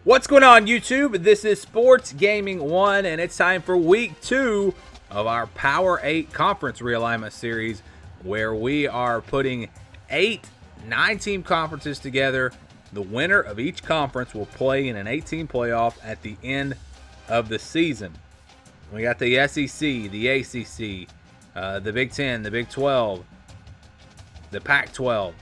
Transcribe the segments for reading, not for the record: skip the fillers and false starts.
What's going on, YouTube? This is Sports Gaming 1, and it's time for Week 2 of our Power 8 Conference Realignment Series, where we are putting 8 9-team conferences together. The winner of each conference will play in an 8-team playoff at the end of the season. We got the SEC, the ACC, the Big 10, the Big 12, the Pac-12.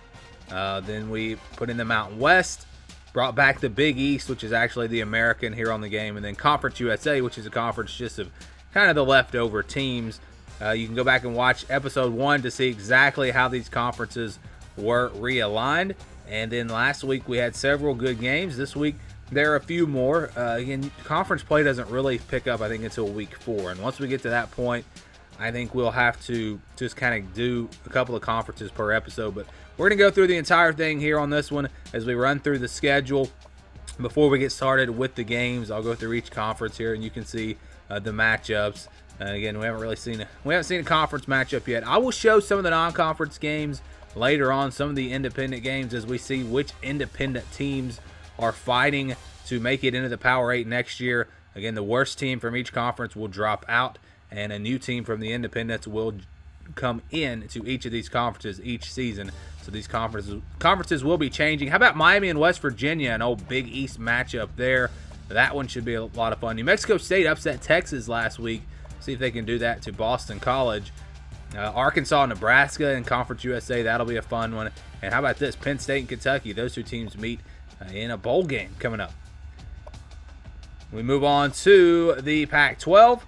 Then we put in the Mountain West, brought back the Big East, which is actually the American here on the game, and then Conference USA, which is a conference just of kind of the leftover teams. You can go back and watch episode 1 to see exactly how these conferences were realigned. And then last week we had several good games. This week there are a few more. Again, conference play doesn't really pick up, I think, until week 4. And once we get to that point, I think we'll have to just kind of do a couple of conferences per episode. But we're going to go through the entire thing here on this one as we run through the schedule. Before we get started with the games, I'll go through each conference here, and you can see the matchups. Again, we haven't seen a conference matchup yet. I will show some of the non-conference games later on, some of the independent games, as we see which independent teams are fighting to make it into the Power 8 next year. Again, the worst team from each conference will drop out, and a new team from the independents will come in to each of these conferences each season. So these conferences will be changing. How about Miami and West Virginia, an old Big East matchup there? That one should be a lot of fun. New Mexico State upset Texas last week. See if they can do that to Boston College. Arkansas, Nebraska, and Conference USA, that'll be a fun one. And how about this? Penn State and Kentucky, those two teams meet in a bowl game coming up. We move on to the Pac-12.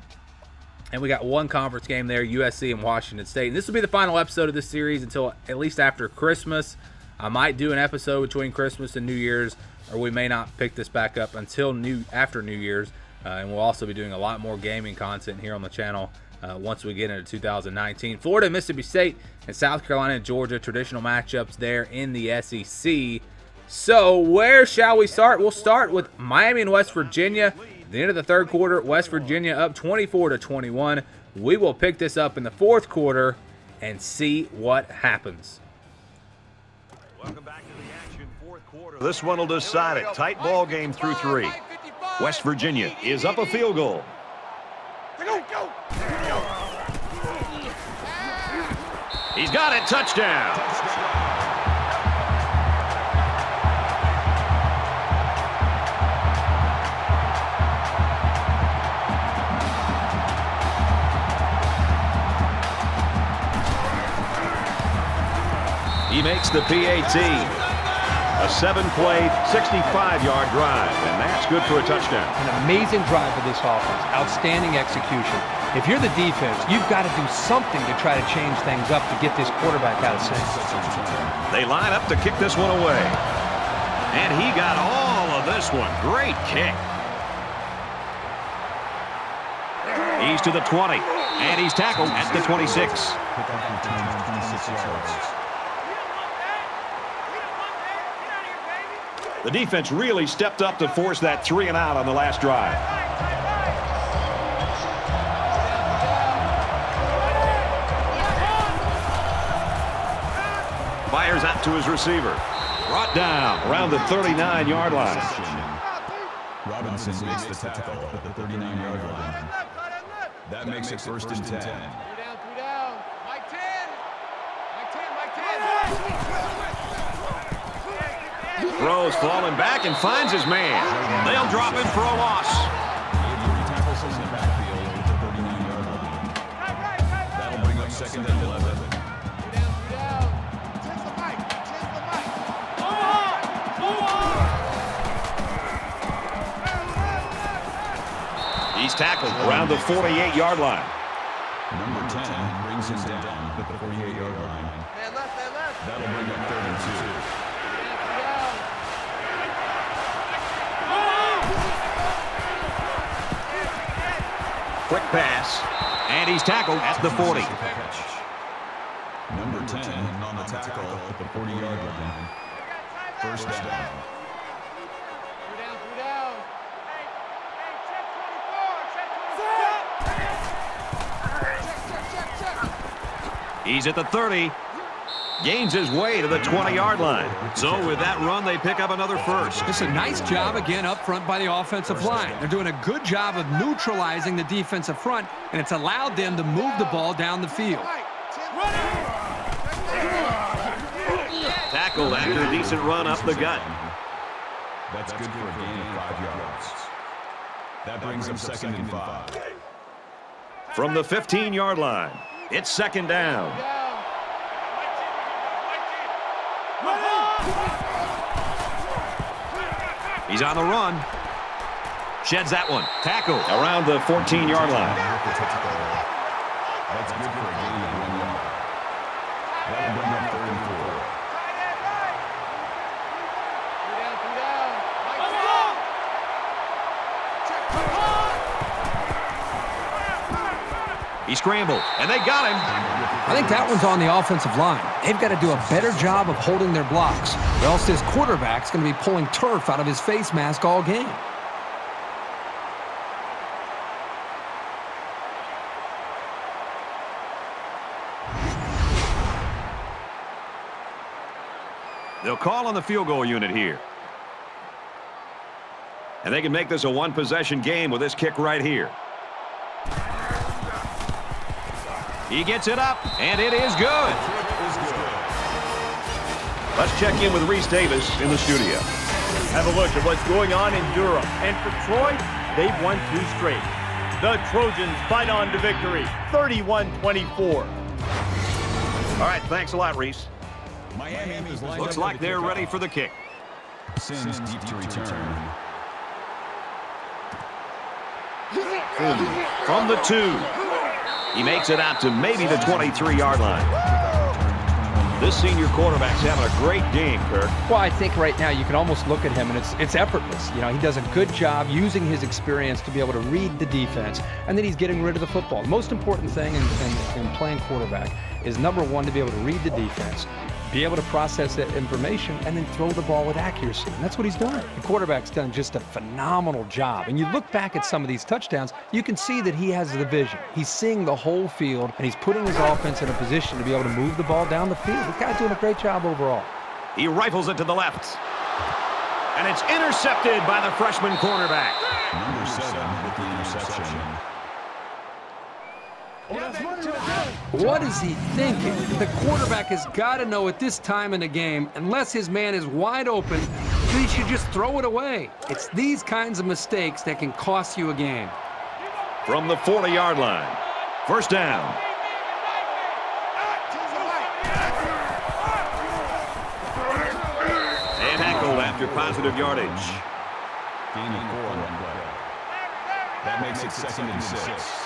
And we got one conference game there, USC and Washington State. And this will be the final episode of this series until at least after Christmas. I might do an episode between Christmas and New Year's, or we may not pick this back up until after New Year's. And we'll also be doing a lot more gaming content here on the channel once we get into 2019. Florida, Mississippi State, and South Carolina and Georgia, traditional matchups there in the SEC. So where shall we start? We'll start with Miami and West Virginia. At the end of the third quarter, West Virginia up 24-21. We will pick this up in the fourth quarter and see what happens. Welcome back to the action, fourth quarter. This one will decide it. Tight ball game through 3. West Virginia is up a field goal. He's got it. Touchdown. He makes the PAT. A 7-play, 65-yard drive, and that's good for a touchdown. An amazing drive for this offense. Outstanding execution. If you're the defense, you've got to do something to try to change things up to get this quarterback out of sync. They line up to kick this one away. And he got all of this one. Great kick. He's to the 20, and he's tackled at the 26. The defense really stepped up to force that 3-and-out on the last drive. Fires out to his receiver. Brought down around the 39-yard line. Robinson makes the tackle at the 39-yard line. That makes it first and 10. Mike 10. Mike 10. Throws falling back and finds his man. They'll drop him for a loss. That'll bring up second and 11. He's tackled around the 48-yard line. Number 10 brings him down at the 48-yard line. That'll bring up third and 2. Quick pass, and he's tackled at the 40. Number 10 on the tackle at the 40-yard line. First down. He's at the 30. Gains his way to the 20-yard line. So with that run, they pick up another first. It's a nice job again up front by the offensive line. They're doing a good job of neutralizing the defensive front, and it's allowed them to move the ball down the field. Tackled after a decent run up the gut. That's good for a gain of 5 yards. That brings up 2nd and 5. From the 15-yard line, it's 2nd down. He's on the run. Sheds that one. Tackle around the 14-yard line. That's good for a gain of 1 yard. That'll bring up 3rd and 4. He scrambled, and they got him. I think that one's on the offensive line. They've got to do a better job of holding their blocks, or else this quarterback's going to be pulling turf out of his face mask all game. They'll call on the field goal unit here. And they can make this a one-possession game with this kick right here. He gets it up, and it is good. Let's check in with Reese Davis in the studio. Have a look at what's going on in Durham. And for Troy, they've won 2 straight. The Trojans fight on to victory, 31-24. All right, thanks a lot, Reese. Miami Looks like they're ready for the kick. Sims deep to return. From the 2. He makes it out to maybe the 23-yard line. This senior quarterback's having a great game, Kirk. Well, I think right now you can almost look at him, and it's effortless. You know, he does a good job using his experience to be able to read the defense, and then he's getting rid of the football. The most important thing in playing quarterback is, number 1, to be able to read the defense, be able to process that information, and then throw the ball with accuracy. And that's what he's done. The quarterback's done just a phenomenal job. And you look back at some of these touchdowns, you can see that he has the vision. He's seeing the whole field, and he's putting his offense in a position to be able to move the ball down the field. The guy's doing a great job overall. He rifles it to the left. And it's intercepted by the freshman cornerback. Number 7 with the interception. What is he thinking? The quarterback has got to know at this time in the game, unless his man is wide open, he should just throw it away. It's these kinds of mistakes that can cost you a game. From the 40-yard line, 1st down. And tackled after positive yardage. Gain of 4 on that play. That makes it 2nd and 6.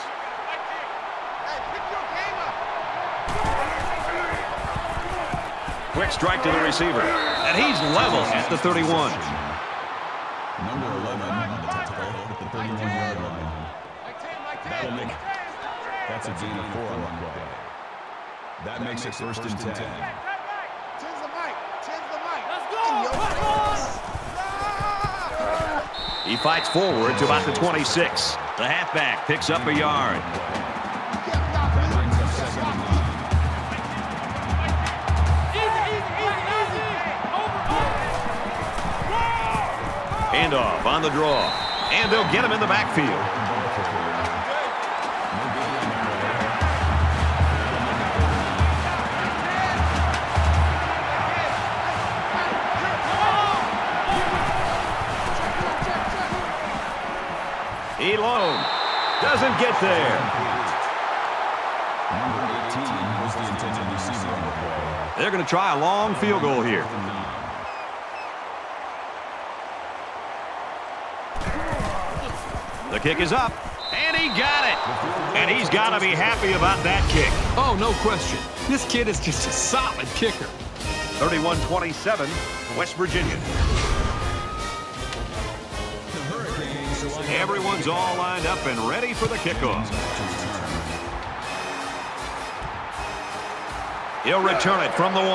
Quick strike to the receiver. And he's level at the 31. Number 11 on the tackle at the 31-yard line. That'll make it. That's a gain of 4 on that play. That makes it 1st and 10. He fights forward to about the 26. The halfback picks up a yard. Handoff on the draw. And they'll get him in the backfield. Elone doesn't get there. Number 18 was the intended receiver on the play. They're going to try a long field goal here. The kick is up, and he got it. And he's got to be happy about that kick. Oh, no question. This kid is just a solid kicker. 31-27, West Virginia. Everyone's all lined up and ready for the kickoff. He'll return it from the 1.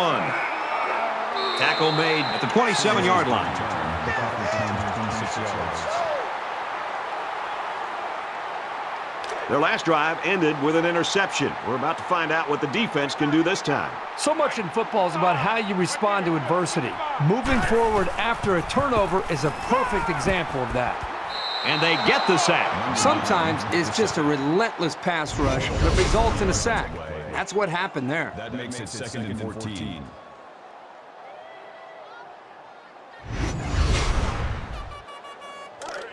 Tackle made at the 27-yard line. Their last drive ended with an interception. We're about to find out what the defense can do this time. So much in football is about how you respond to adversity. Moving forward after a turnover is a perfect example of that. And they get the sack. Sometimes it's just a relentless pass rush that results in a sack. That's what happened there. That makes it 2nd and 14.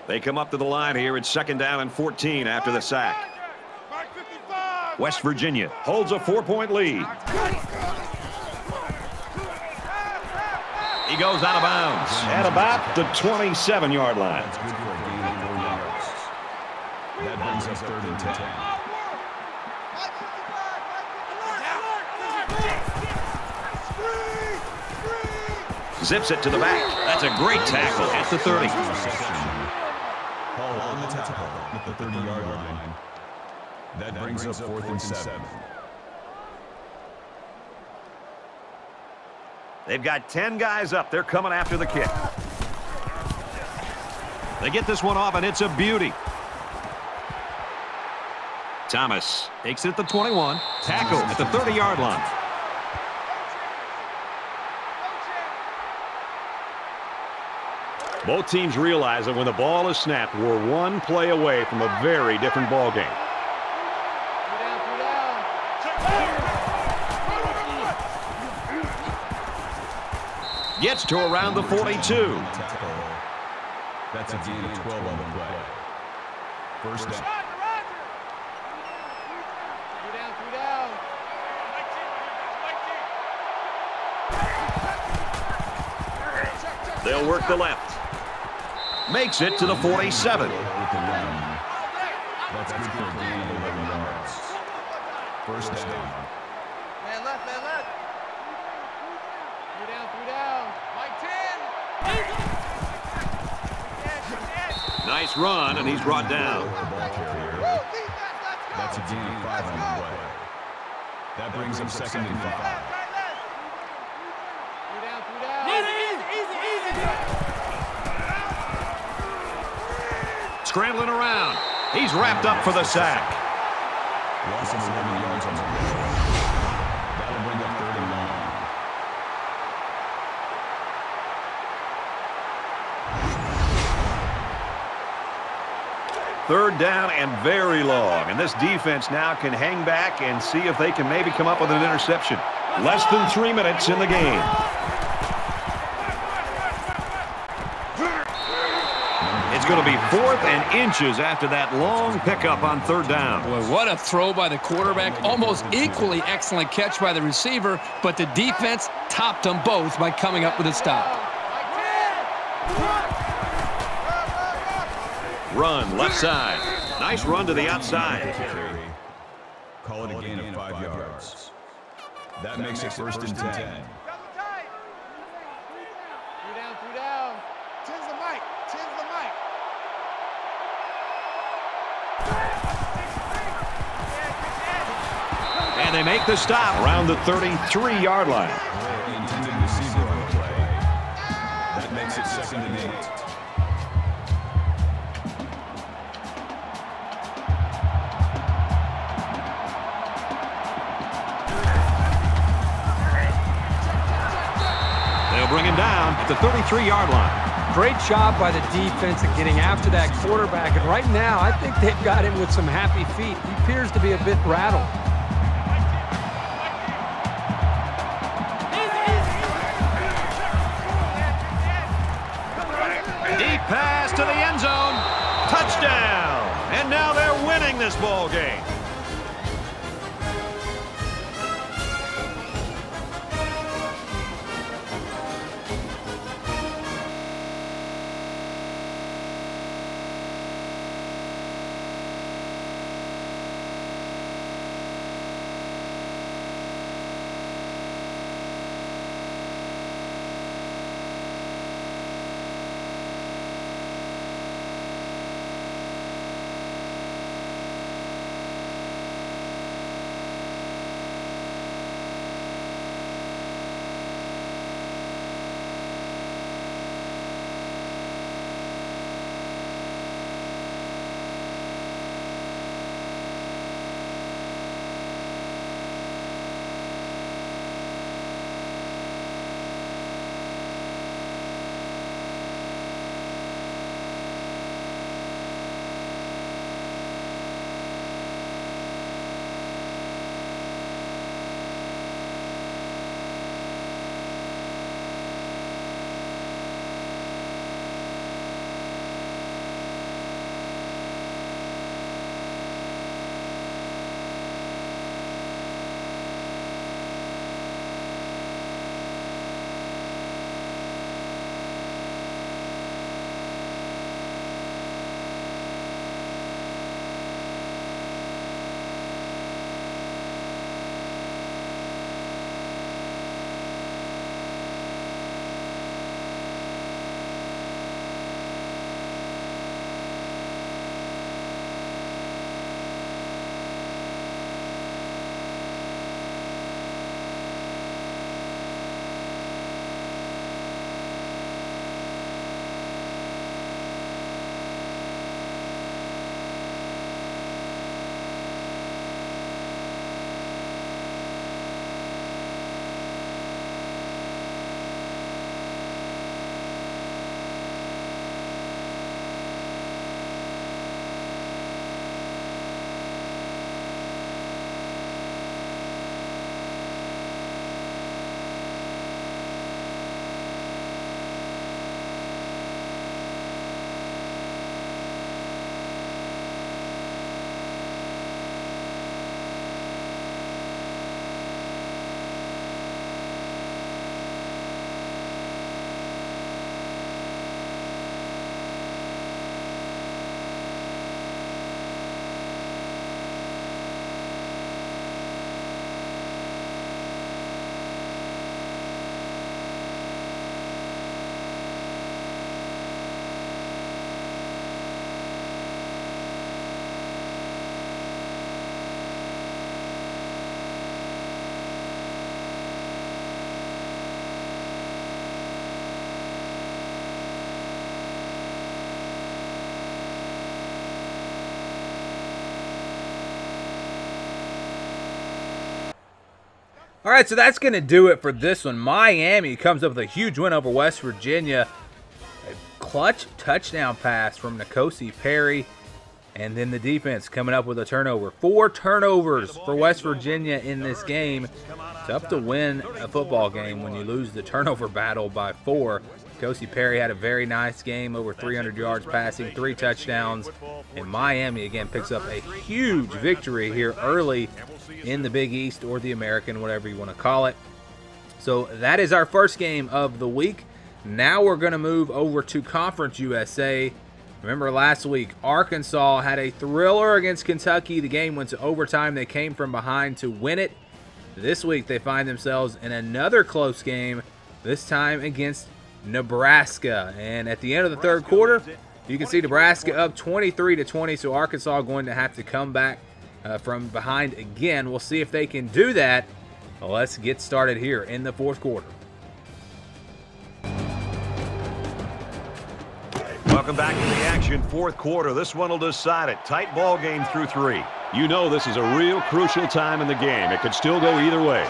They come up to the line here. It's 2nd down and 14 after the sack. West Virginia holds a 4-point lead. He goes out of bounds at about the 27-yard line. That's good for a gain of 4 yards. That brings us 3rd and 10. Zips it to the back. That's a great tackle at the 30. Hall on the tackle at the 30-yard line. That brings up 4th and 7. They've got 10 guys up. They're coming after the kick. They get this one off, and it's a beauty. Thomas takes it at the 21. Tackle at the 30-yard line. Both teams realize that when the ball is snapped, we're one play away from a very different ball game. Gets to around the 42. That's a gain of 12 on the play. 1st down. They'll work the left. Makes it to the 47. That's good for a gain of 11 yards. 1st down. Man left, man left. 3 down. Mike 10. Nice run, and he's brought down. That's a gain of 5 on the play. That brings him 2nd and 5. 3 down. Easy. Scrambling around. He's wrapped up for the sack. Loss of 11 yards on the play. That'll bring up 3rd and 3rd down and very long. And this defense now can hang back and see if they can maybe come up with an interception. Less than 3 minutes in the game. It's going to be 4th and inches after that long pickup on 3rd down. Boy, what a throw by the quarterback. Almost equally excellent catch by the receiver, but the defense topped them both by coming up with a stop. Run left side. Nice run to the outside. Call it a gain of 5 yards. That makes it 1st and 10. 3 down. 10's the mic. And they make the stop around the 33-yard line. The intended receiver on the play. That makes it 2nd and 8. They'll bring him down at the 33-yard line. Great job by the defense at getting after that quarterback. And right now, I think they've got him with some happy feet. He appears to be a bit rattled. Deep pass to the end zone. Touchdown. And now they're winning this ball game. All right, so that's going to do it for this one. Miami comes up with a huge win over West Virginia. A clutch touchdown pass from N'Kosi Perry. And then the defense coming up with a turnover. 4 turnovers for West Virginia in this game. It's tough to win a football game when you lose the turnover battle by 4. N'Kosi Perry had a very nice game, over 300 yards passing, 3 touchdowns. And Miami, again, picks up a huge victory here early in the Big East, or the American, whatever you want to call it. So that is our first game of the week. Now we're going to move over to Conference USA. Remember last week, Arkansas had a thriller against Kentucky. The game went to overtime. They came from behind to win it. This week, they find themselves in another close game, this time against Nebraska. And at the end of the third quarter, you can see Nebraska up 23-20, so Arkansas going to have to come back from behind again. We'll see if they can do that. Well, let's get started here in the fourth quarter. Welcome back to the action. Fourth quarter. This one will decide it. Tight ball game through 3. You know this is a real crucial time in the game. It could still go either way.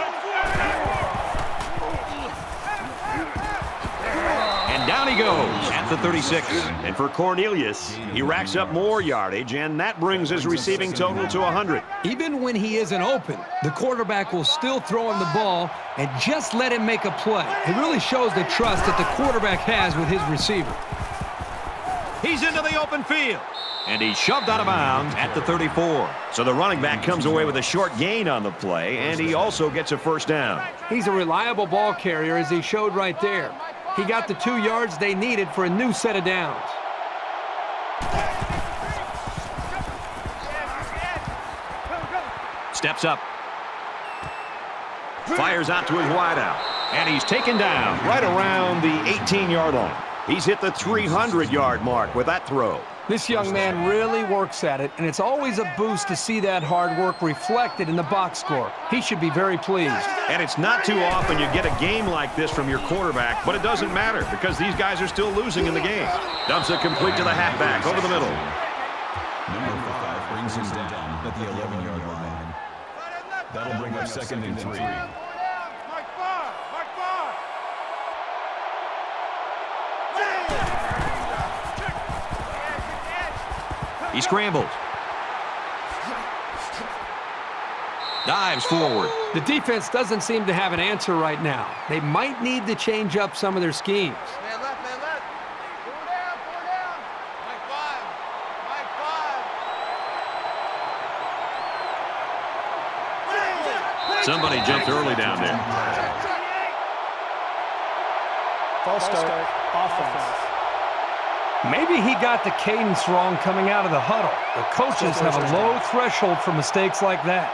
And down he goes at the 36. And for Cornelius, he racks up more yardage, and that brings his receiving total to 100. Even when he isn't open, the quarterback will still throw him the ball and just let him make a play. It really shows the trust that the quarterback has with his receiver. He's into the open field. And he's shoved out of bounds at the 34. So the running back comes away with a short gain on the play, and he also gets a first down. He's a reliable ball carrier, as he showed right there. He got the 2 yards they needed for a new set of downs. Steps up. Fires out to his wideout. And he's taken down right around the 18-yard line. He's hit the 300-yard mark with that throw. This young man really works at it, and it's always a boost to see that hard work reflected in the box score. He should be very pleased. And it's not too often you get a game like this from your quarterback, but it doesn't matter because these guys are still losing in the game. Dumps it complete to the halfback over the middle. Number 5 brings him down at the 11-yard line. That'll bring up 2nd and 3. He scrambles. Dives forward. The defense doesn't seem to have an answer right now. They might need to change up some of their schemes. Man left, man left. Pull down, pull down. Mike 5. Mike 5. Somebody jumped early down there. False start, offense. Maybe he got the cadence wrong coming out of the huddle. The coaches have a low threshold for mistakes like that.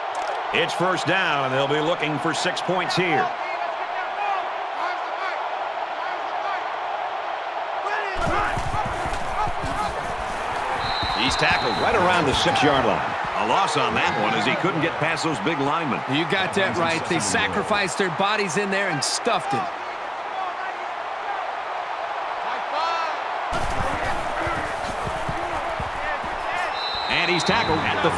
It's first down, and they'll be looking for 6 points here. He's tackled right around the 6-yard line. A loss on that one as he couldn't get past those big linemen. You got that right. They sacrificed their bodies in there and stuffed it. And he's tackled at the 4.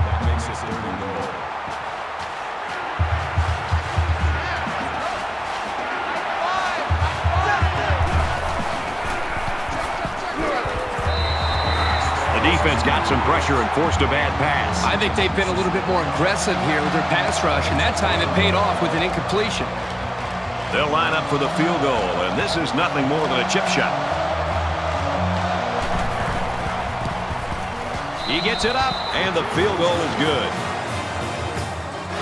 That makes it 3rd and goal. The defense got some pressure and forced a bad pass. I think they've been a little bit more aggressive here with their pass rush, and that time it paid off with an incompletion. They'll line up for the field goal, and this is nothing more than a chip shot. He gets it up, and the field goal is good.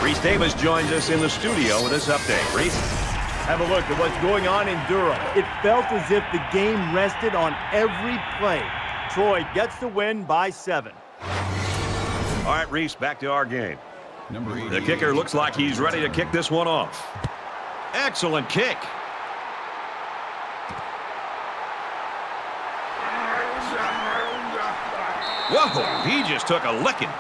Reese Davis joins us in the studio with this update. Reese? Have a look at what's going on in Durham. It felt as if the game rested on every play. Troy gets the win by 7. All right, Reese, back to our game. Number 8. The kicker looks like he's ready to kick this one off. Excellent kick. Whoa, he just took a licking.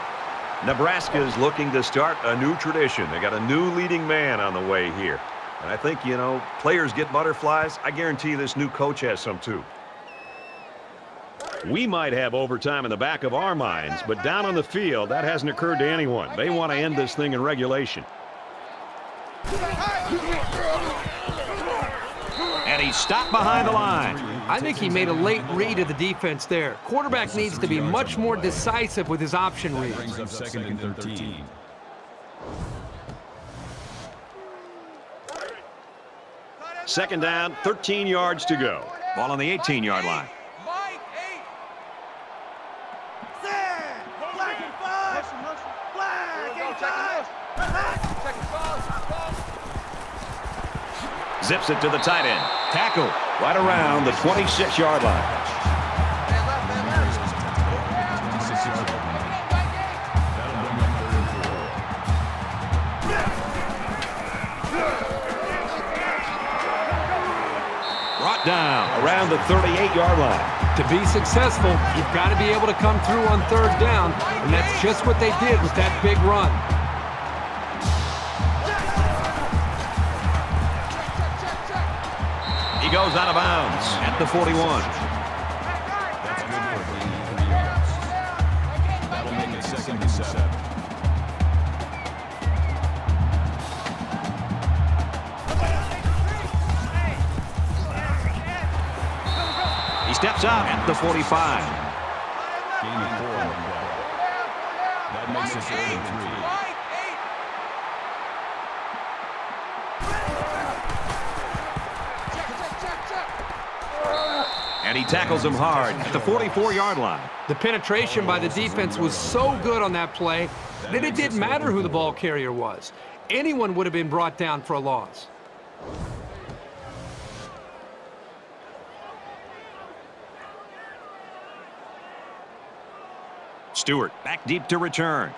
Nebraska is looking to start a new tradition. They got a new leading man on the way here. And I think, you know, players get butterflies. I guarantee you this new coach has some too. We might have overtime in the back of our minds, but down on the field, that hasn't occurred to anyone. They want to end this thing in regulation. And he's stopped behind the line. I think he made a late read of the defense there. Quarterback needs to be much more decisive with his option reads. Brings up 2nd and 13. Second down, 13 yards to go. Ball on the 18-yard line. Zips it to the tight end. Tackle right around the 26-yard line. Brought down around the 38-yard line. To be successful, you've got to be able to come through on 3rd down, and that's just what they did with that big run. He goes out of bounds at the 41. That's good for a gain of 3 yards. That'll make it 2nd and 7. He steps out at the 45. Gain of 4 on the play. That makes it 3rd and 3. And he tackles him hard at the 44-yard line. The penetration by the defense was so good on that play that it didn't matter who the ball carrier was. Anyone would have been brought down for a loss. Stewart back deep to return.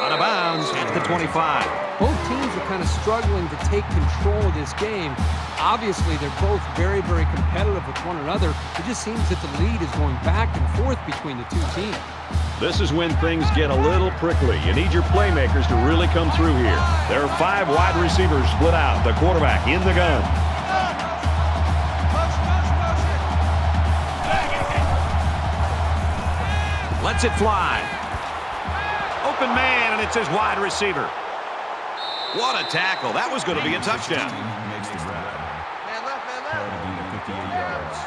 Out of bounds at the 25. Both teams are kind of struggling to take control of this game. Obviously, they're both very, very competitive with one another. It just seems that the lead is going back and forth between the two teams. This is when things get a little prickly. You need your playmakers to really come through here. There are 5 wide receivers split out. The quarterback in the gun. Lets it fly. Open man, and it's his wide receiver. What a tackle. That was going to be a touchdown. Makes the grab. Held to gain of 58 yards.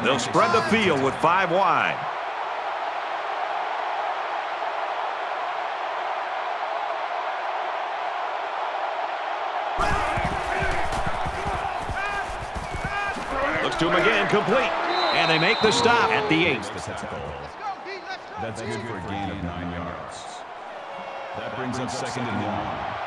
They'll spread the field with 5 wide. Looks to him again, complete. And they make the stop at the 8. That's good for a gain of 9 yards. That brings up 2nd and 1.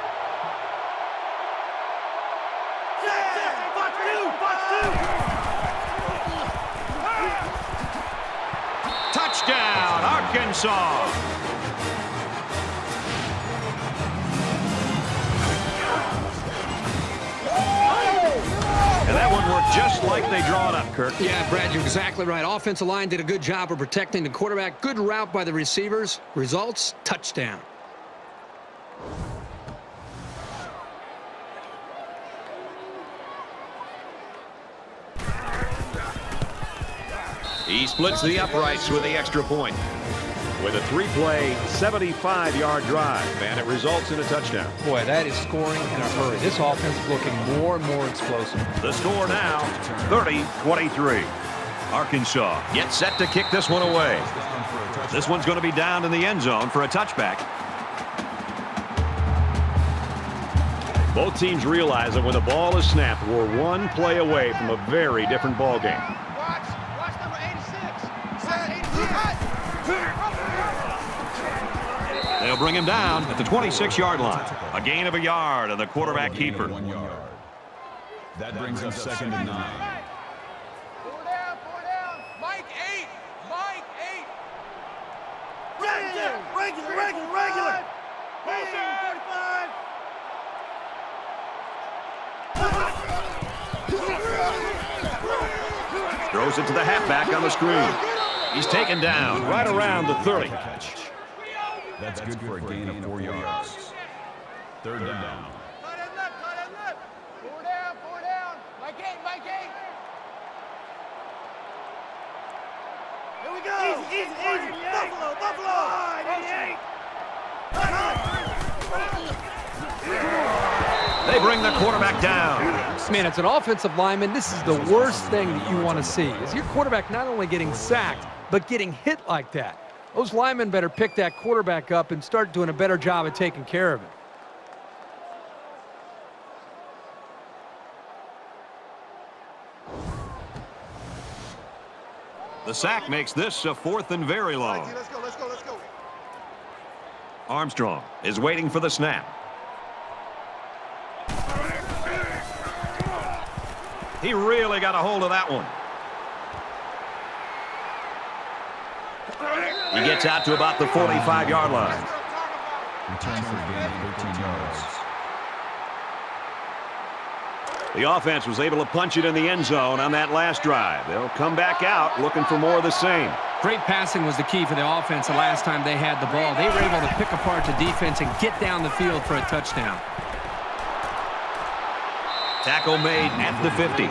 Touchdown, Arkansas. And that one worked just like they draw it up, Kirk. Yeah, Brad, you're exactly right. Offensive line did a good job of protecting the quarterback. Good route by the receivers. Results, touchdown. He splits the uprights with the extra point. With a 3-play, 75-yard drive, and it results in a touchdown. Boy, that is scoring in a hurry. This offense is looking more and more explosive. The score now, 30-23. Arkansas gets set to kick this one away. This one's going to be down in the end zone for a touchback. Both teams realize that when the ball is snapped, we're 1 play away from a very different ball game. Watch number 86. They'll bring him down at the 26-yard line. A gain of a yard on the quarterback keeper. 1 yard. That brings up 2nd and 9. 4 down. Mike 8. Regular. 45. Throws it to the halfback on the screen. He's taken down right around the 30. That's good for a gain of 4 yards. 3rd down. They bring the quarterback down. Man, it's an offensive lineman. This is the worst thing that you want to see, is your quarterback not only getting sacked, but getting hit like that. Those linemen better pick that quarterback up and start doing a better job of taking care of him. The sack makes this a 4th and very long. Let's go, let's go, let's go. Armstrong is waiting for the snap. He really got a hold of that one. He gets out to about the 45-yard line. Return for a gain of 13 yards. The offense was able to punch it in the end zone on that last drive. They'll come back out looking for more of the same. Great passing was the key for the offense the last time they had the ball. They were able to pick apart the defense and get down the field for a touchdown. Tackle made at the 50.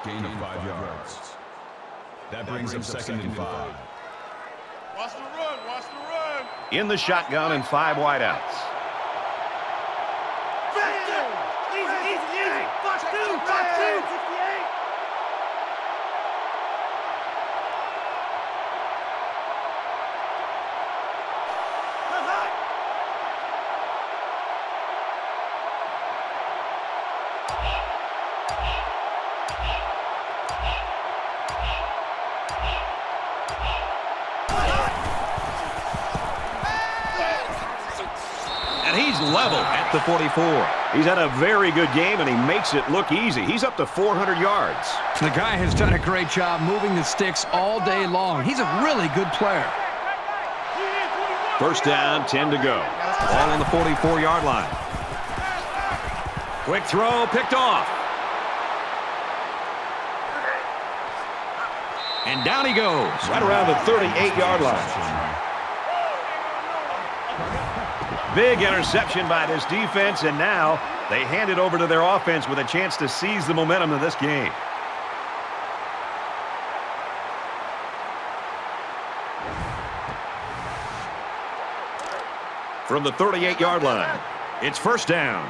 Gain of 5 yards. That brings up 2nd and 5. Watch the run, watch the run. In the shotgun and 5 wideouts. Easy. Fox 2. He's level at the 44. He's had a very good game, and he makes it look easy. He's up to 400 yards. The guy has done a great job moving the sticks all day long. He's a really good player. First down, 10 to go. Ball on the 44-yard line. Quick throw, picked off. And down he goes, right around the 38-yard line. Big interception by this defense, and now they hand it over to their offense with a chance to seize the momentum of this game. From the 38-yard line, it's first down.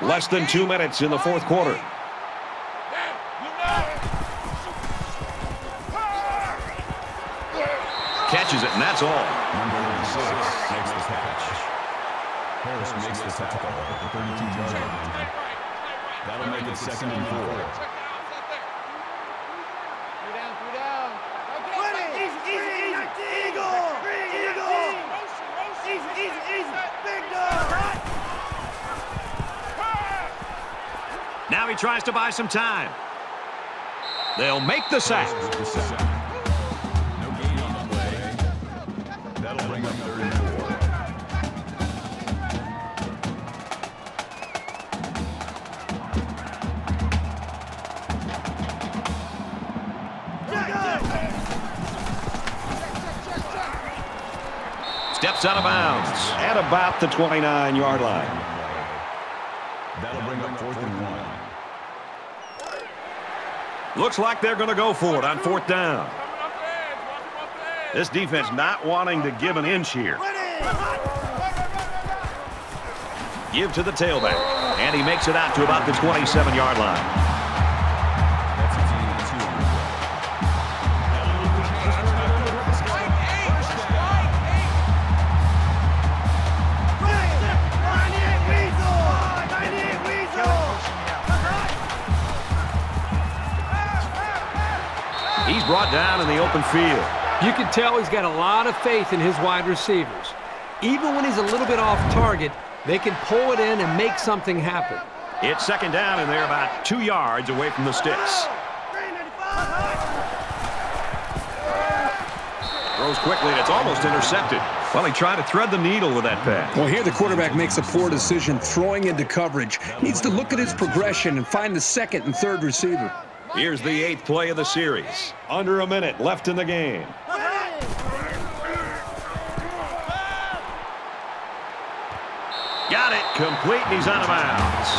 Less than 2 minutes in the 4th quarter. Catches it, and that's all. Number 6 makes the catch. Harris makes the tackle at the 32-yard line. That'll make it 2nd and 4. Now he tries to buy some time. They'll make the sack. No gain on the play. That'll bring up 3rd and 4. Steps out of bounds at about the 29-yard line. That'll bring up 4th and 1. Looks like they're going to go for it on 4th down. This defense not wanting to give an inch here. Give to the tailback, and he makes it out to about the 27-yard line. That's a gain of 2 on the play. He's brought down in the open field. You can tell he's got a lot of faith in his wide receivers. Even when he's a little bit off target, they can pull it in and make something happen. It's 2nd down, and they're about 2 yards away from the sticks. Throws quickly, and it's almost intercepted. Well, he tried to thread the needle with that pass. Well, here the quarterback makes a poor decision throwing into coverage. Needs to look at his progression and find the 2nd and 3rd receiver. Here's the 8th play of the series. Under a minute left in the game. Got it. Complete, and he's out of bounds.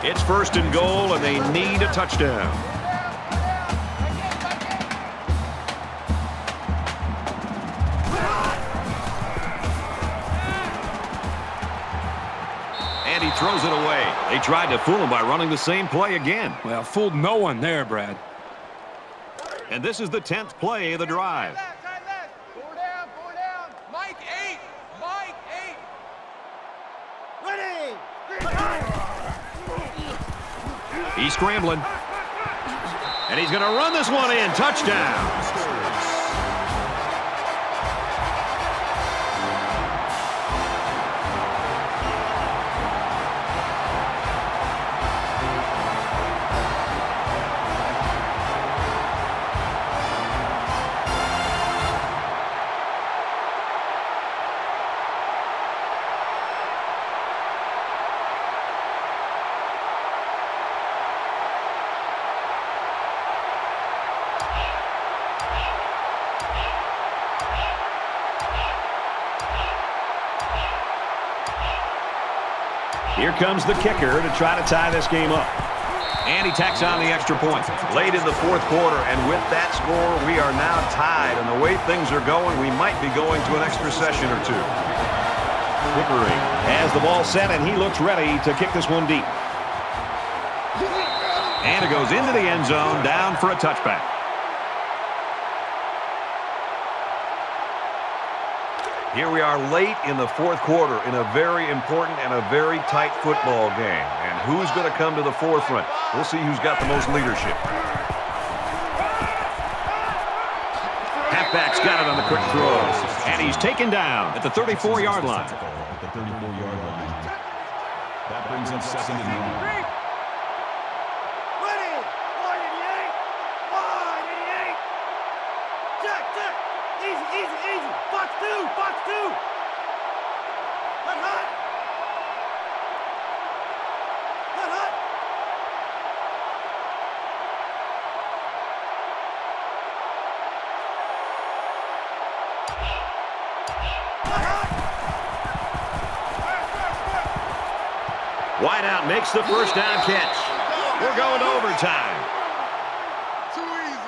It's 1st and goal, and they need a touchdown. throws it away. They tried to fool him by running the same play again. Well, fooled no one there, Brad. And this is the 10th play of the drive. Four down. Mike 8. Mike 8. He's scrambling. And he's going to run this one in. Touchdown. Here comes the kicker to try to tie this game up. And he tacks on the extra point. Late in the fourth quarter, and with that score, we are now tied. And the way things are going, we might be going to an extra session or two. Pickering has the ball set, and he looks ready to kick this one deep. And it goes into the end zone, down for a touchback. Here we are late in the fourth quarter in a very important and a very tight football game. And who's going to come to the forefront? We'll see who's got the most leadership. Halfback's got it on the quick throw. And he's taken down at the 34-yard line. At the 34-yard line. That brings up 2nd and 9. Easy. Box two. Hut. Wideout makes the first down catch. We're going to overtime. Too easy.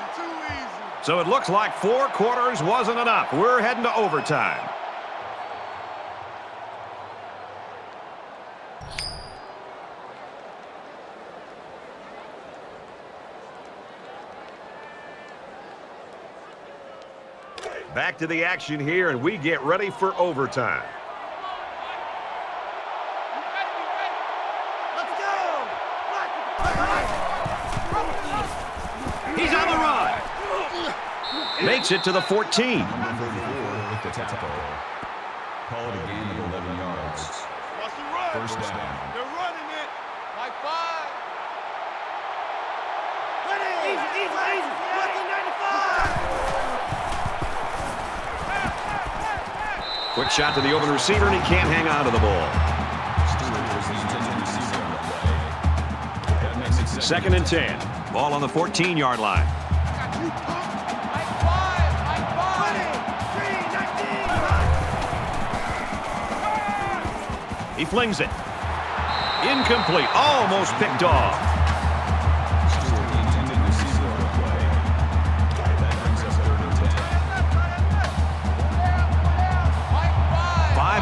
So it looks like 4 quarters wasn't enough. We're heading to overtime. Back to the action here, and we get ready for overtime. Let's go. He's on the run. Makes it to the 14. Number 34 with the tackle. Call it a gain of 11 yards. First down. They're running it. Like 5. Easy. 95. Quick shot to the open receiver, and he can't hang on to the ball. 2nd and 10. Ball on the 14-yard line. He flings it. Incomplete. Almost picked off.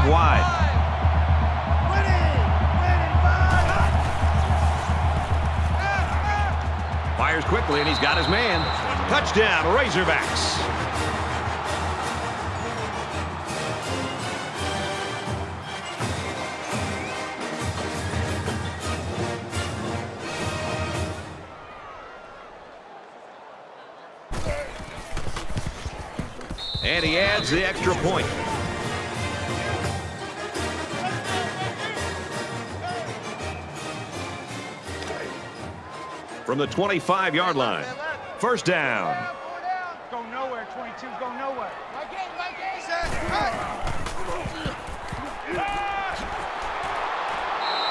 Wide. Fires quickly, and he's got his man. Touchdown, Razorbacks. And he adds the extra point. From the 25-yard line. First down. Go nowhere, 22. Go nowhere.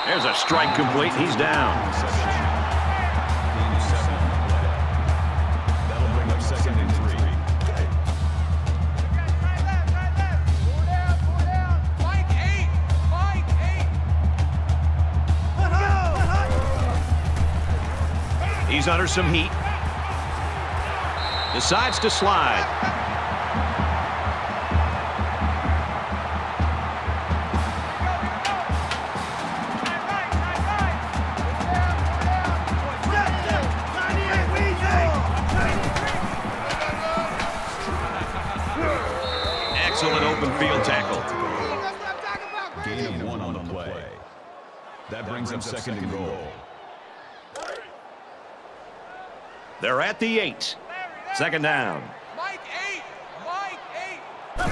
There's a strike complete. He's down. That'll bring up 2nd and 3. Mike 8. He's under some heat. Decides to slide. open field tackle. Gain of 1 on the play. That brings up second and goal. They're at the 8. Second down. Mike 8. Mike 8.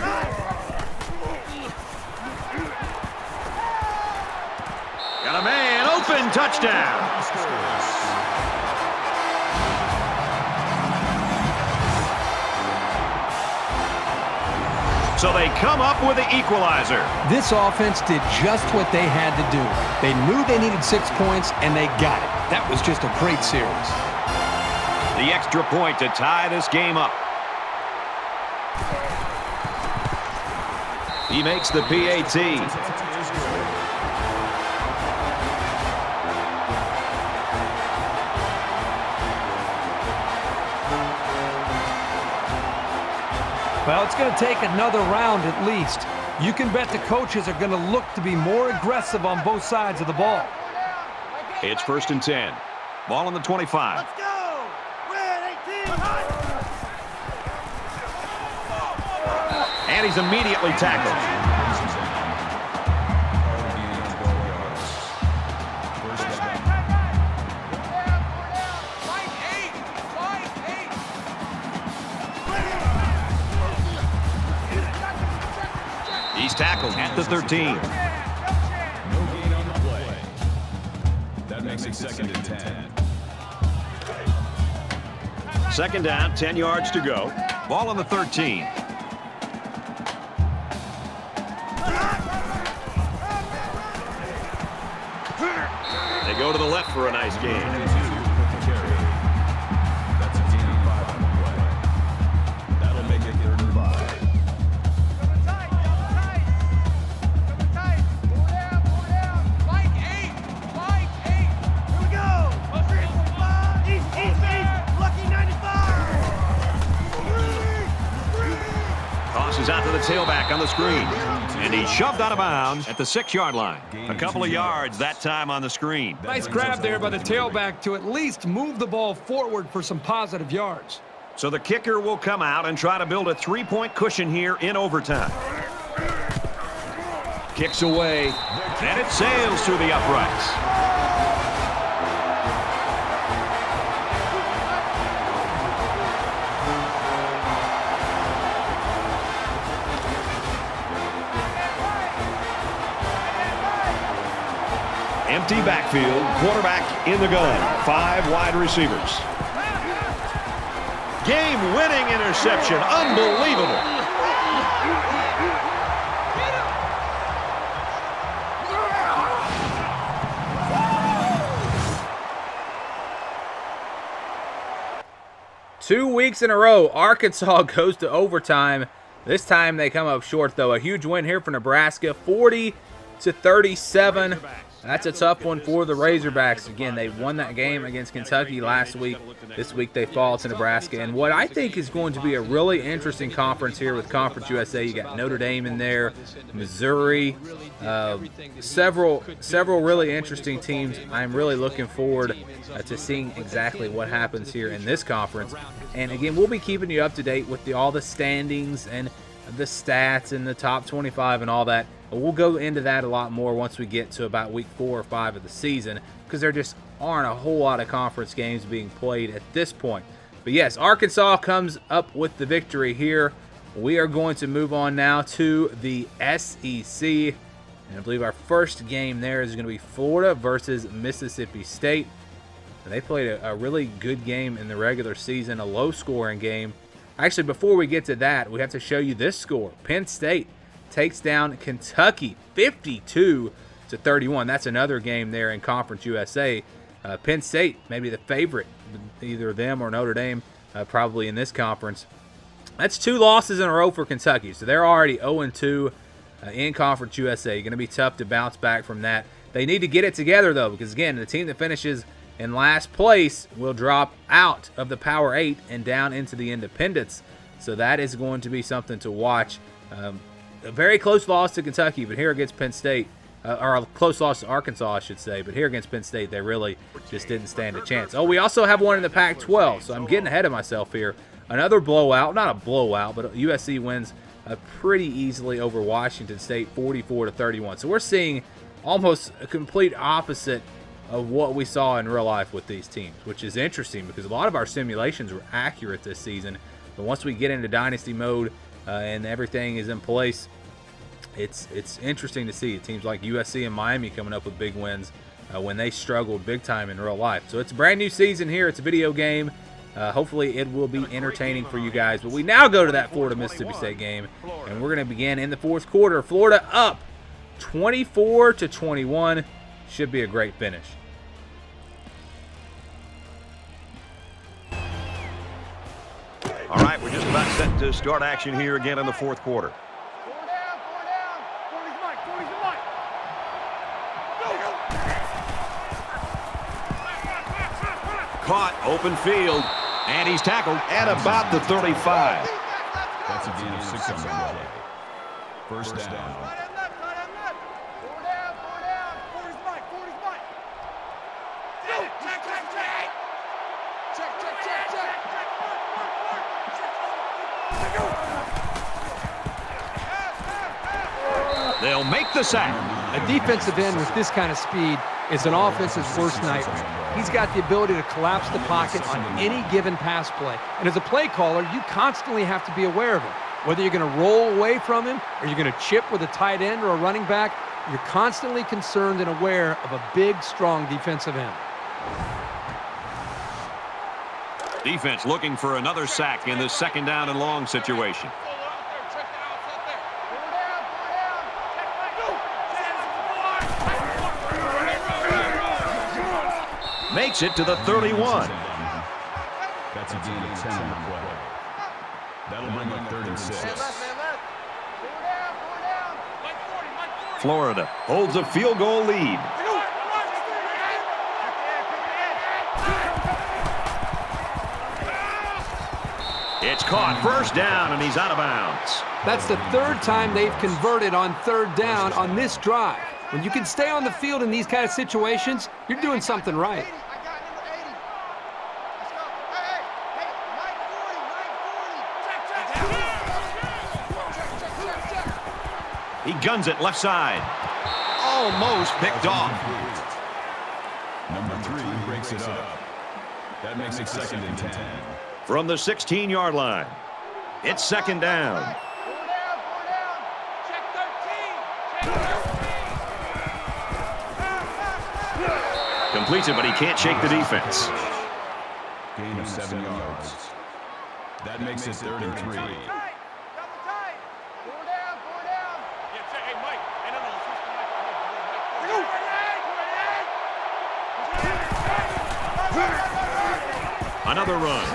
Got a man open, touchdown. So they come up with the equalizer. This offense did just what they had to do. They knew they needed 6 points, and they got it. That was just a great series. The extra point to tie this game up. He makes the PAT. Well, it's going to take another round at least. You can bet the coaches are going to look to be more aggressive on both sides of the ball. It's 1st and 10. Ball on the 25. Let's go. Win 18. And he's immediately tackled. He's tackled at the 13. No gain on the play. That makes it 2nd and 10. Second down, 10 yards to go. Ball on the 13. They go to the left for a nice gain. That's a gain of 5 on the play. That'll make it 3rd and 5. Tosses out to the tailback on the screen. And he's shoved out of bounds at the 6-yard line. A couple of yards that time on the screen. Nice grab there by the tailback to at least move the ball forward for some positive yards. So the kicker will come out and try to build a 3-point cushion here in overtime. Kicks away, and it sails through the uprights. Empty backfield, quarterback in the gun, 5 wide receivers. Game-winning interception, unbelievable. Two weeks in a row, Arkansas goes to overtime. This time they come up short, though. A huge win here for Nebraska, 40-37. That's a tough one for the Razorbacks. Again, they won that game against Kentucky last week. This week they fall to Nebraska. And what I think is going to be a really interesting conference here with Conference USA. You got Notre Dame in there, Missouri, several really interesting teams. I'm really looking forward to seeing exactly what happens here in this conference. And again, we'll be keeping you up to date with all the standings and the stats and the top 25 and all that. We'll go into that a lot more once we get to about week 4 or 5 of the season, because there just aren't a whole lot of conference games being played at this point. But yes, Arkansas comes up with the victory here. We are going to move on now to the SEC. And I believe our first game there is going to be Florida versus Mississippi State. And they played a really good game in the regular season, a low-scoring game. Actually, before we get to that, we have to show you this score. Penn State takes down Kentucky 52-31. That's another game there in Conference USA. Penn State, maybe the favorite, either them or Notre Dame, probably in this conference. That's 2 losses in a row for Kentucky, so they're already 0-2 in Conference USA. Going to be tough to bounce back from that. They need to get it together, though, because, again, the team that finishes in last place will drop out of the Power 8 and down into the independents. So that is going to be something to watch. A very close loss to Kentucky, but here against Penn State, or a close loss to Arkansas, I should say, but here against Penn State, they really just didn't stand a chance. Oh, we also have one in the Pac-12, so I'm getting ahead of myself here. Another blowout, not a blowout, but USC wins pretty easily over Washington State, 44-31. So we're seeing almost a complete opposite of what we saw in real life with these teams, which is interesting because a lot of our simulations were accurate this season. But once we get into dynasty mode and everything is in place, it's interesting to see teams like USC and Miami coming up with big wins when they struggled big time in real life. So it's a brand new season here. It's a video game. Hopefully it will be entertaining for you guys. But we now go to that Florida-Mississippi State game, and we're going to begin in the fourth quarter. Florida up 24-21. Should be a great finish. All right, we're just about set to start action here again in the fourth quarter. Caught, open field, and he's tackled at about the 35. That's a gain of 6 on the play. First down. They'll make the sack. A defensive end with this kind of speed is an offense's worst nightmare. He's got the ability to collapse the pocket on any given pass play. And as a play caller, you constantly have to be aware of him. Whether you're going to roll away from him or you're going to chip with a tight end or a running back, you're constantly concerned and aware of a big, strong defensive end. Defense looking for another sack in this second down and long situation. Makes it to the 31. That's a gain of 10 on the play. That'll bring up 3rd and 6. Florida holds a field goal lead. It's caught, first down, and he's out of bounds. That's the 3rd time they've converted on 3rd down on this drive. When you can stay on the field in these kind of situations, you're doing something right. He guns it left side. Almost picked off. Number 3 breaks it up. That makes it 2nd and 10. From the 16-yard line, it's second down. Completes it, but he can't shake the defense. Gain of 7 yards. That makes it 3rd and 3. Another run.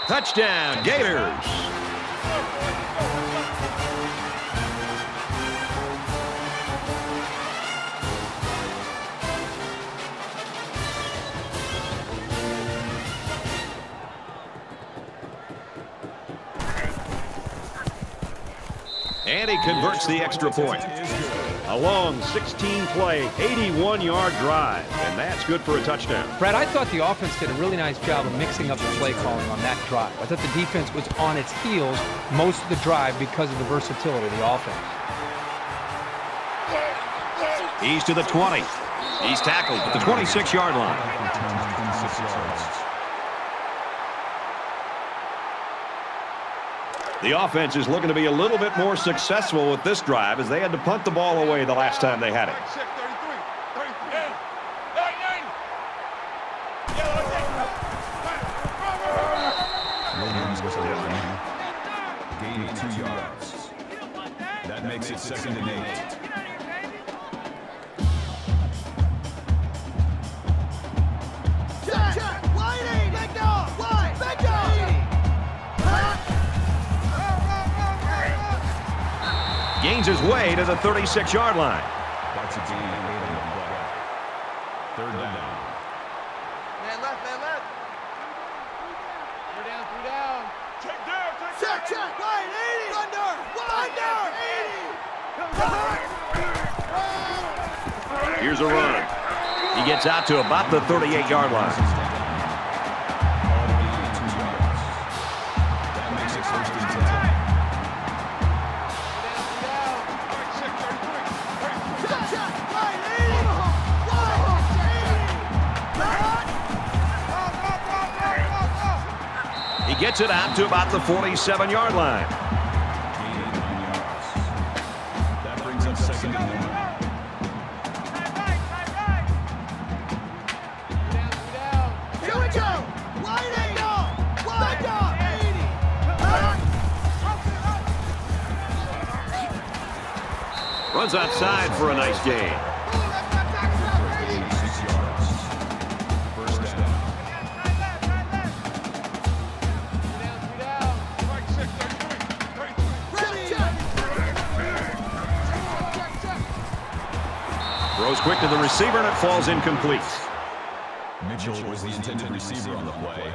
Touchdown, Gators. And he converts the extra point. A long 16-play, 81-yard drive, and that's good for a touchdown. Brad, I thought the offense did a really nice job of mixing up the play calling on that drive. I thought the defense was on its heels most of the drive because of the versatility of the offense. He's to the 20. He's tackled at the 26-yard line. The offense is looking to be a little bit more successful with this drive as they had to punt the ball away the last time they had it. Gain of 2 yards. That makes it 2nd and 8. Gains his way to the 36-yard line. That's a gain of 8 on the play. 3rd down. Man left, man left. 3 down, 3 down. Check down, check. Check, right, 80. Thunder, 80. Here's a run. He gets out to about the 38-yard line. That makes it 1st and 10. Gets it out to about the 47-yard line. That brings up second and 1. Here we go! Wide angle! Wide up! 80! Runs outside for a nice gain. Throws quick to the receiver, and it falls incomplete. Mitchell was the intended receiver on the play.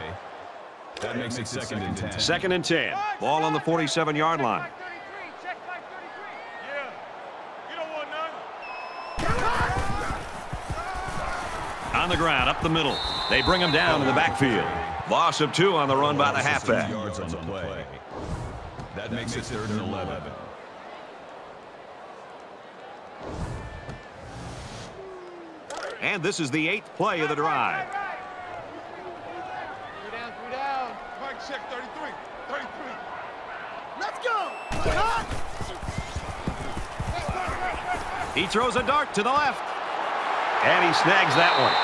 That makes it second and 10. Second and 10. Ball on the 47-yard line. On the ground, up the middle. They bring him down in the backfield. Loss of 2 on the run by the halfback. Yards on the play. That makes it third and 11. And this is the 8th play of the drive. 3 down. Mike, check 33. 33. Let's go! He throws a dart to the left. And he snags that one.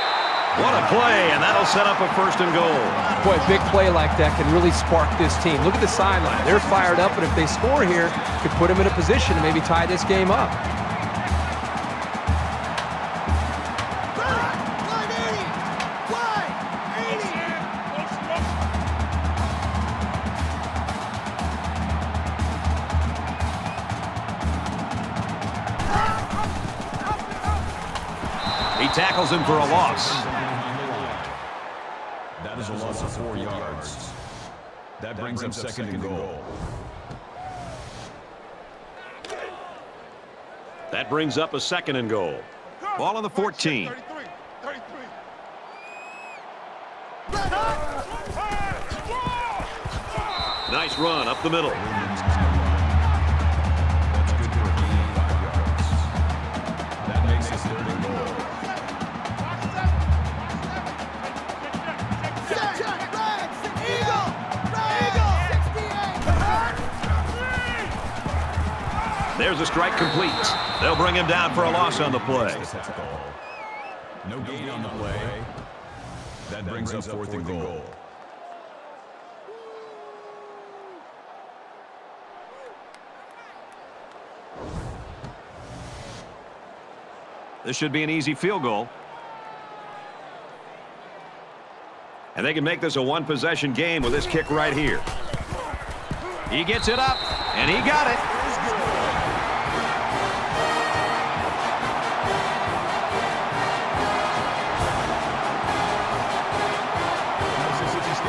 What a play, and that'll set up a first and goal. Boy, a big play like that can really spark this team. Look at the sideline. They're fired up, but if they score here, could put them in a position to maybe tie this game up. He tackles him for a loss. That is a loss of 4 yards. That brings up second and goal. That brings up a second and goal. Ball on the 14. 33. Nice run up the middle. That's good for a gain of 5 yards. That makes it third and goal. There's a strike complete. They'll bring him down for a loss on the play. No gain on the play. That brings up fourth and goal. This should be an easy field goal. And they can make this a one-possession game with this kick right here. He gets it up, and he got it.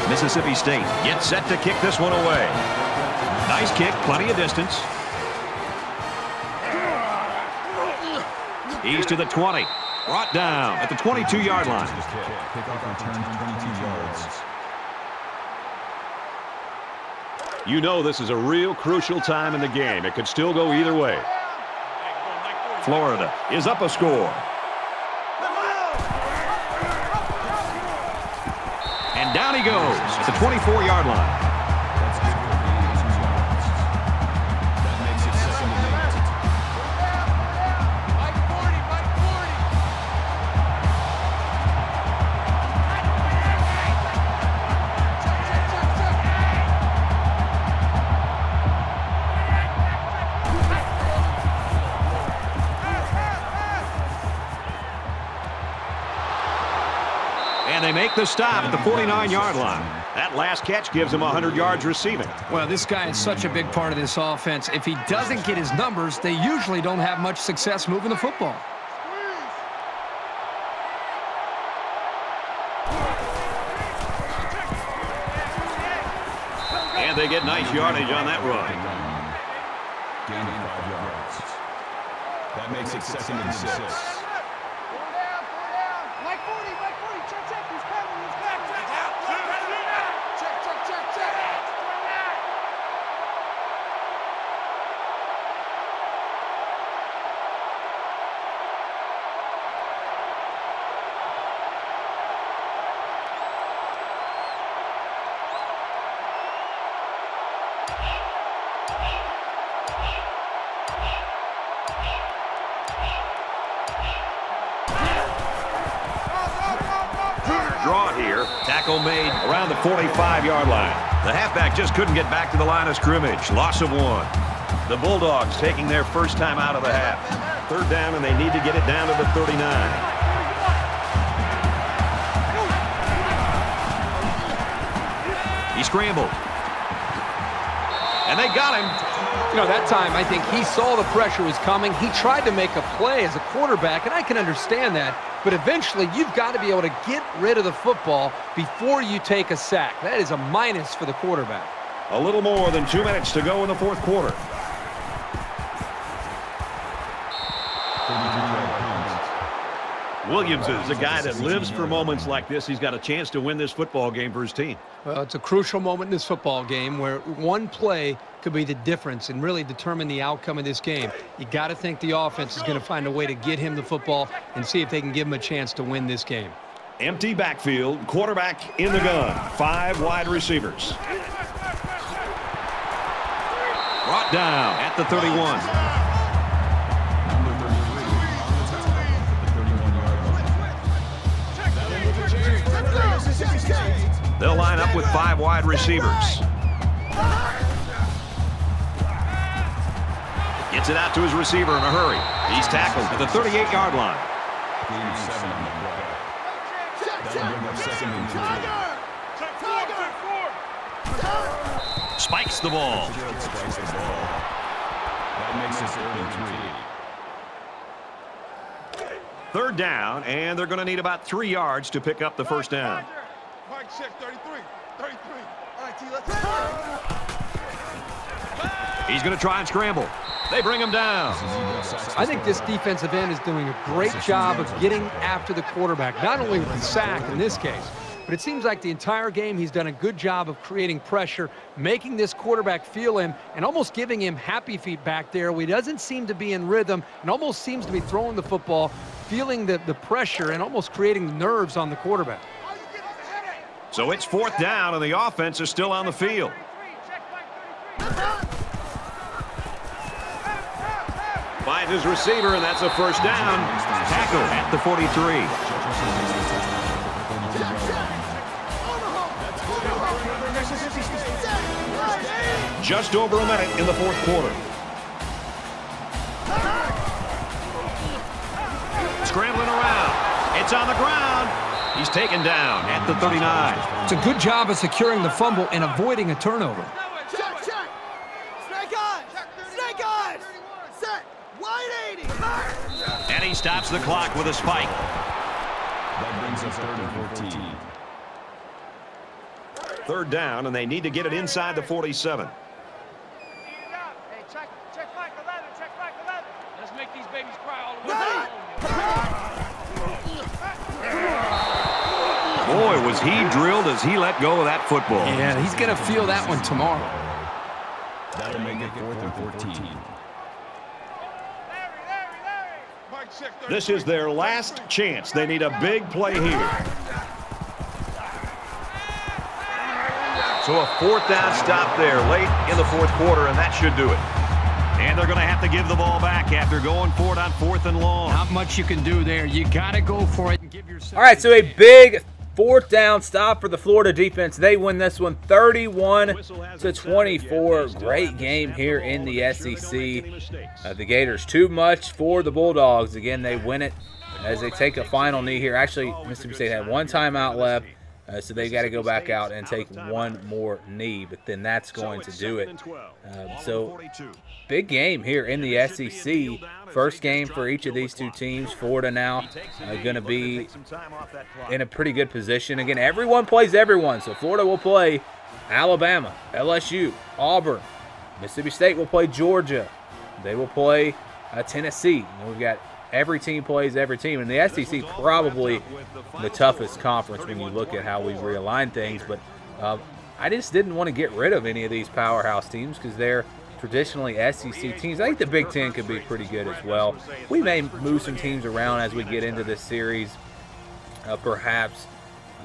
Mississippi State gets set to kick this one away. Nice kick, plenty of distance. He's to the 20. Brought down at the 22-yard line. Kickoff return 22 yards. You know this is a real crucial time in the game. It could still go either way. Florida is up a score. And down he goes at the 24-yard line. That's good for a gain of 2 yards. That makes it second and 8. Mike 40, Mike 40. And they make the stop at the 49-yard line. That last catch gives him 100 yards receiving. Well, this guy is such a big part of this offense. If he doesn't get his numbers, they usually don't have much success moving the football. And they get nice yardage on that run. Gain of 5 yards. That makes it second and 6. Mike 40, check, he's coming, he's back. Check. Draw here. Tackle made around the 45-yard line. The halfback just couldn't get back to the line of scrimmage. Loss of 1. The Bulldogs taking their first time out of the half. 3rd down, and they need to get it down to the 39. He scrambled. And they got him. You know, that time I think he saw the pressure was coming. He tried to make a play as a quarterback, and I can understand that. But eventually, you've got to be able to get rid of the football before you take a sack. That is a minus for the quarterback. A little more than 2 minutes to go in the 4th quarter. Williams is a guy that lives for moments like this. He's got a chance to win this football game for his team. Well, it's a crucial moment in this football game where one play could be the difference and really determine the outcome of this game. You got to think the offense is going to find a way to get him the football and see if they can give him a chance to win this game. Empty backfield, quarterback in the gun, 5 wide receivers. Brought down at the 31. They'll line up with 5 wide receivers. Gets it out to his receiver in a hurry. He's tackled at the 38-yard line. Spikes the ball. That makes it 33. 3rd down, and they're going to need about 3 yards to pick up the first down. Mike check 33. 33. All right, T, let's He's going to try and scramble. They bring him down. I think this defensive end is doing a great job of getting after the quarterback, not only with the sack in this case, but it seems like the entire game he's done a good job of creating pressure, making this quarterback feel him, and almost giving him happy feet back there where he doesn't seem to be in rhythm and almost seems to be throwing the football, feeling the pressure and almost creating nerves on the quarterback. So it's 4th down, and the offense is still on the field. Finds his receiver, and that's a first down. Tackle at the 43. Just over a minute in the 4th quarter. Scrambling around. It's on the ground. He's taken down at the 39. It's a good job of securing the fumble and avoiding a turnover. check. Snake eyes. Snake eyes. Set. Wide 80. And he stops the clock with a spike. That brings us 3rd and 14. 3rd down, and they need to get it inside the 47. Hey, check Mike 11. Check Mike 11. Let's make these babies cry all the way. Boy, was he drilled as he let go of that football. Yeah, he's going to feel that one tomorrow. That'll make it 4th and 14. This is their last chance. They need a big play here. So a 4th down stop there late in the 4th quarter, and that should do it. And they're going to have to give the ball back after going for it on 4th and long. Not much you can do there. You got to go for it and give yourself. All right, so a big 4th down stop for the Florida defense. They win this one 31-24. Great game here in the SEC. The Gators too much for the Bulldogs. Again, they win it as they take a final knee here. Actually, Mississippi State had 1 timeout left. So they've got to go back out and take 1 more knee, but then that's going to do it. So big game here in the SEC. First game for each of these 2 teams. Florida now going to be in a pretty good position. Again, everyone plays everyone. So Florida will play Alabama, LSU, Auburn. Mississippi State will play Georgia. They will play Tennessee. And we've got every team plays every team. And the SEC probably the toughest conference when you look at how we realign things. But I just didn't want to get rid of any of these powerhouse teams because they're traditionally SEC teams. I think the Big Ten could be pretty good as well. We may move some teams around as we get into this series, perhaps.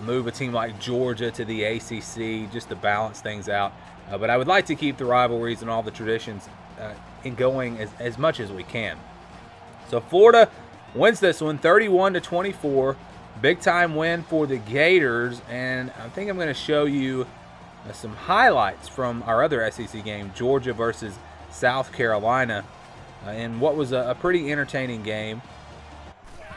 move a team like Georgia to the ACC just to balance things out. But I would like to keep the rivalries and all the traditions going as much as we can. So Florida wins this one 31-24. Big time win for the Gators. And I think I'm going to show you some highlights from our other SEC game, Georgia versus South Carolina, in what was a pretty entertaining game.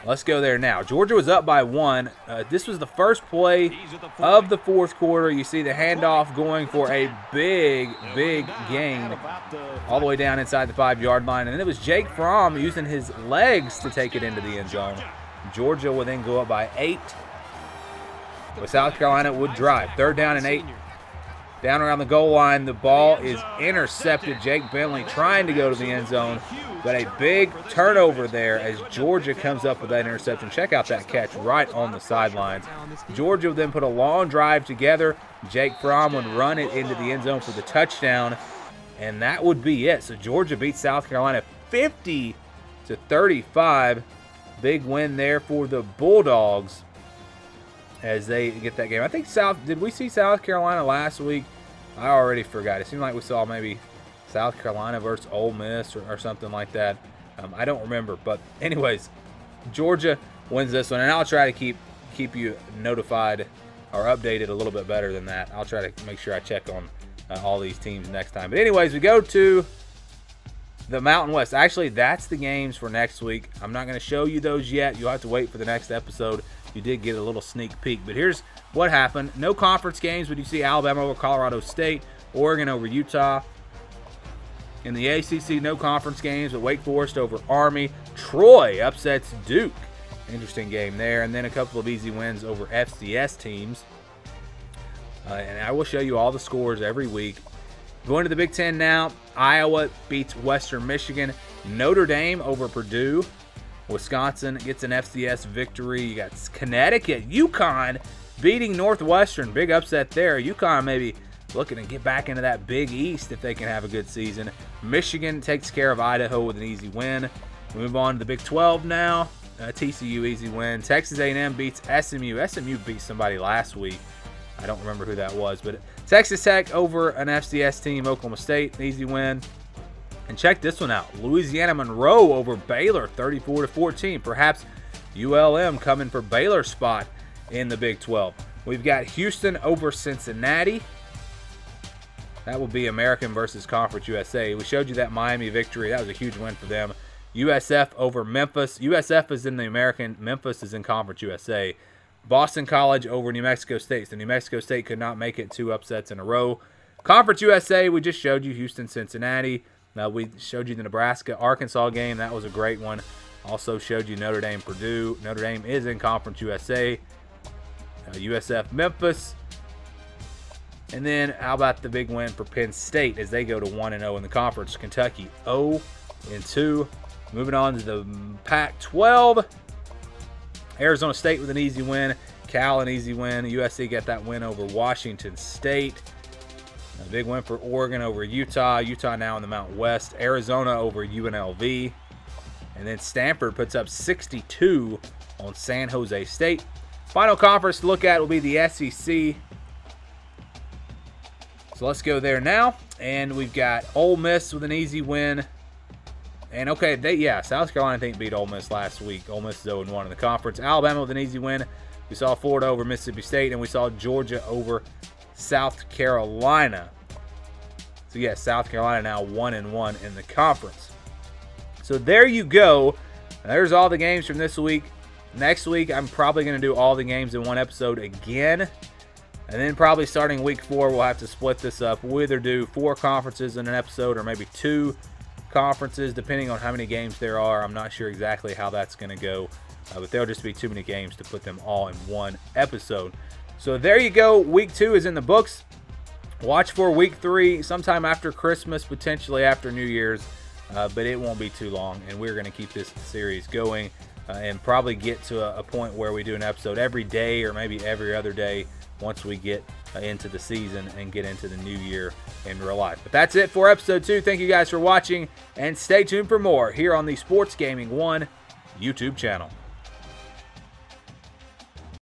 Let's go there now. Georgia was up by 1. This was the first play of the fourth quarter. You see the handoff going for a big gain all the way down inside the 5-yard line. And it was Jake Fromm using his legs to take it into the end zone. Georgia would then go up by 8. But South Carolina would drive. 3rd down and 8. Down around the goal line, the ball is intercepted. Jake Bentley trying to go to the end zone, but a big turnover there as Georgia comes up with that interception. Check out that catch right on the sidelines. Georgia would then put a long drive together. Jake Fromm would run it into the end zone for the touchdown, and that would be it. So Georgia beats South Carolina 50-35. Big win there for the Bulldogs as they get that game. I think did we see South Carolina last week? I already forgot. It seemed like we saw maybe South Carolina versus Ole Miss or something like that. I don't remember. But anyways, Georgia wins this one, and I'll try to keep you notified or updated a little bit better than that. I'll try to make sure I check on all these teams next time. But anyways, we go to the Mountain West. Actually, that's the games for next week. I'm not going to show you those yet. You'll have to wait for the next episode. You did get a little sneak peek, but here's what happened. No conference games, but you see Alabama over Colorado State, Oregon over Utah. In the ACC, no conference games, but Wake Forest over Army. Troy upsets Duke. Interesting game there. And then a couple of easy wins over FCS teams. And I will show you all the scores every week. Going to the Big Ten now, Iowa beats Western Michigan. Notre Dame over Purdue. Wisconsin gets an FCS victory. You got Connecticut, UConn beating Northwestern. Big upset there. UConn maybe looking to get back into that Big East if they can have a good season. Michigan takes care of Idaho with an easy win. We move on to the Big 12 now. TCU easy win. Texas A&M beats SMU. SMU beat somebody last week. I don't remember who that was, but Texas Tech over an FCS team. Oklahoma State, an easy win. And check this one out. Louisiana Monroe over Baylor, 34-14. Perhaps ULM coming for Baylor's spot in the Big 12. We've got Houston over Cincinnati. That will be American versus Conference USA. We showed you that Miami victory. That was a huge win for them. USF over Memphis. USF is in the American. Memphis is in Conference USA. Boston College over New Mexico State. So New Mexico State could not make it 2 upsets in a row. Conference USA, we just showed you Houston, Cincinnati. We showed you the Nebraska-Arkansas game. That was a great one. Also showed you Notre Dame, Purdue. Notre Dame is in Conference USA. USF, Memphis. And then how about the big win for Penn State as they go to 1-0 in the conference. Kentucky 0-2. Moving on to the Pac-12. Arizona State with an easy win. Cal an easy win. USC got that win over Washington State. A big win for Oregon over Utah. Utah now in the Mountain West. Arizona over UNLV. And then Stanford puts up 62 on San Jose State. Final conference to look at will be the SEC. So let's go there now. And we've got Ole Miss with an easy win. And okay, South Carolina I think beat Ole Miss last week. Ole Miss is 0-1 in the conference. Alabama with an easy win. We saw Florida over Mississippi State, and we saw Georgia over South Carolina. So yes, South Carolina now 1-1 in the conference. So there you go. There's all the games from this week. Next week, I'm probably going to do all the games in one episode again. And then probably starting week 4, we'll have to split this up. We'll either do 4 conferences in an episode or maybe 2 conferences, depending on how many games there are. I'm not sure exactly how that's going to go. But there'll just be too many games to put them all in one episode. So there you go. Week 2 is in the books. Watch for week 3 sometime after Christmas, potentially after New Year's. But it won't be too long. And we're going to keep this series going and probably get to a point where we do an episode every day or maybe every other day once we get into the season and get into the new year in real life. But that's it for episode 2. Thank you guys for watching, and stay tuned for more here on the Sports Gaming 1 YouTube channel.